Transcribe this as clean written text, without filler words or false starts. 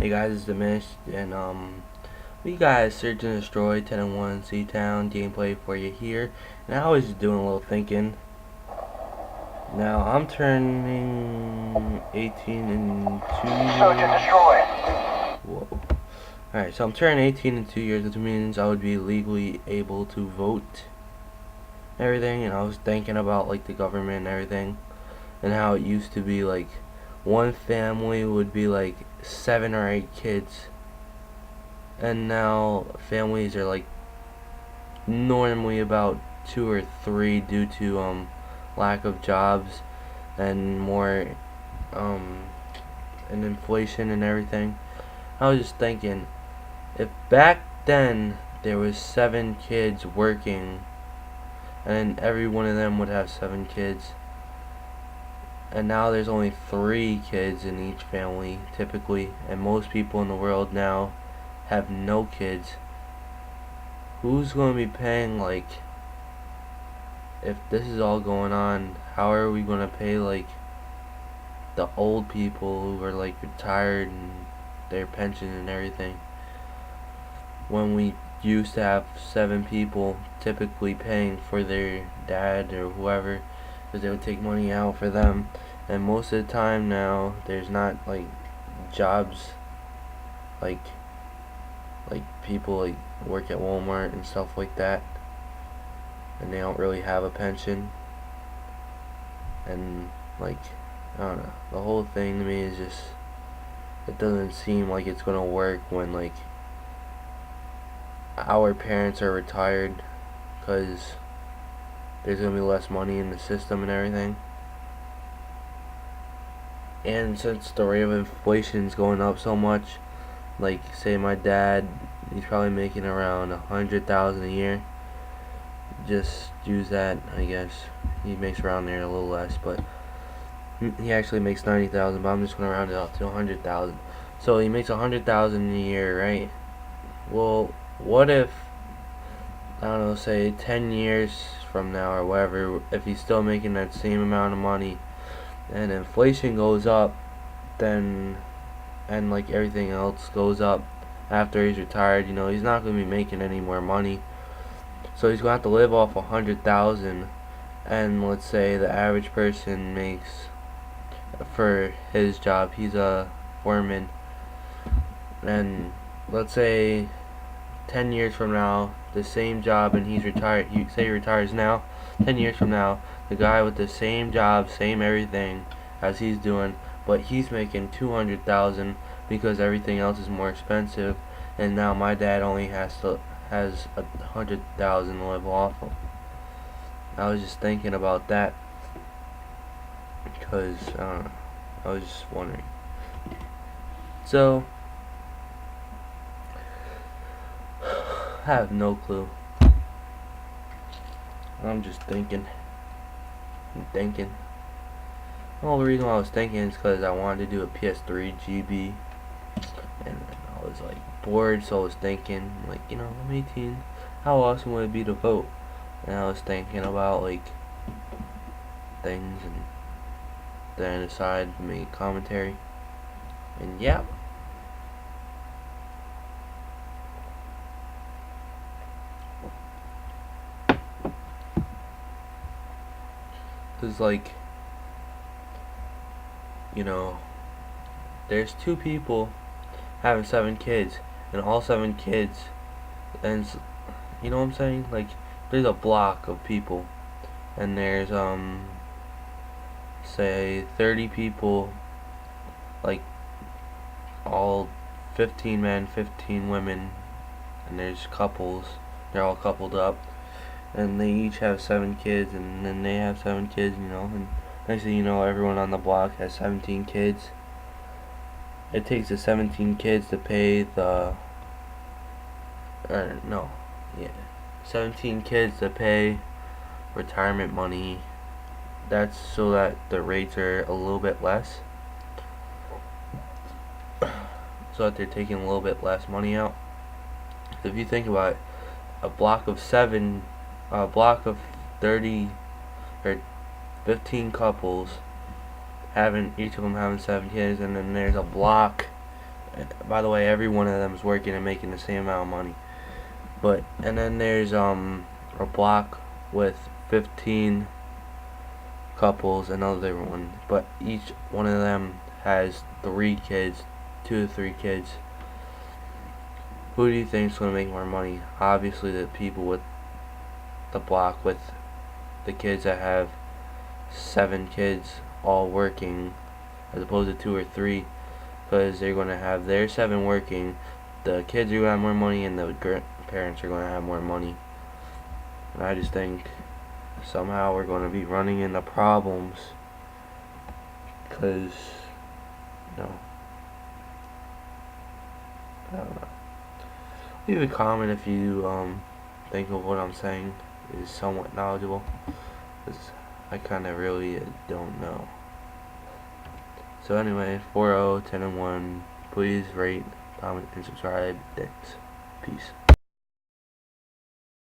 Hey guys, it's Diminished, and we got Search and Destroy 10 and 1 Seatown gameplay for you here. And I was just doing a little thinking. Now I'm turning 18 in 2 years. Whoa. Alright, so I'm turning 18 in 2 years, which means I would be legally able to vote and everything. And I was thinking about like the government and everything, and how it used to be like one family would be like 7 or 8 kids, and now families are like normally about 2 or 3 due to lack of jobs and more and inflation and everything. I was just thinking, if back then there was 7 kids working and every one of them would have 7 kids, and now there's only 3 kids in each family typically, and most people in the world now have no kids, who's going to be paying, like, if this is all going on, how are we going to pay like the old people who are like retired and their pension and everything, when we used to have 7 people typically paying for their dad or whoever, because they would take money out for them. And most of the time now there's not like jobs, like people like work at Walmart and stuff like that, and they don't really have a pension. And like, I don't know, the whole thing to me is just, it doesn't seem like it's gonna work when like our parents are retired, because there's gonna be less money in the system and everything. And since the rate of inflation is going up so much, like say my dad, he's probably making around 100,000 a year. Just use that, I guess. He makes around there a little less, but he actually makes 90,000. But I'm just gonna round it up to 100,000. So he makes 100,000 a year, right? Well, what if, I don't know, say 10 years from now or whatever, if he's still making that same amount of money, and inflation goes up, then, and like everything else goes up after he's retired, you know, he's not going to be making any more money. So he's going to have to live off 100,000, and let's say the average person makes, for his job, he's a foreman, and let's say 10 years from now, the same job, and he's retired, you say he retires now, 10 years from now, the guy with the same job, same everything as he's doing, but he's making 200,000 because everything else is more expensive, and now my dad only has 100,000 to live off of. I was just thinking about that, because I was just wondering. So I have no clue. I'm just thinking. Well, the reason why I was thinking is because I wanted to do a PS3 GB, and I was like bored, so I was thinking, like, you know, I'm 18, how awesome would it be to vote? And I was thinking about like things, and then I decided to make commentary, and yeah. Cause like, you know, there's 2 people having 7 kids, and all 7 kids, and you know what I'm saying? Like, there's a block of people, and there's say 30 people, like all 15 men, 15 women, and there's couples. They're all coupled up, and they each have 7 kids, and then they have 7 kids, you know, and next thing you know, everyone on the block has 17 kids. It takes the 17 kids to pay the, or no, yeah, 17 kids to pay retirement money. That's so that the rates are a little bit less, so that they're taking a little bit less money out. If you think about it, a block of 30 or 15 couples, having each of them having 7 kids, and then there's a block By the way, every one of them is working and making the same amount of money. But and then there's a block with 15 couples, another one, but each one of them has 3 kids, 2 to 3 kids. Who do you think is going to make more money? Obviously the people with the block with the kids that have 7 kids all working, as opposed to 2 or 3, because they're going to have their 7 working, the kids are going to have more money, and the parents are going to have more money. And I just think somehow we're going to be running into problems because, I don't know. Leave a comment if you think of what I'm saying is somewhat knowledgeable, because I kind of really don't know. So anyway, 4-0, 10-1. Please rate, comment, and subscribe. Thanks. Peace.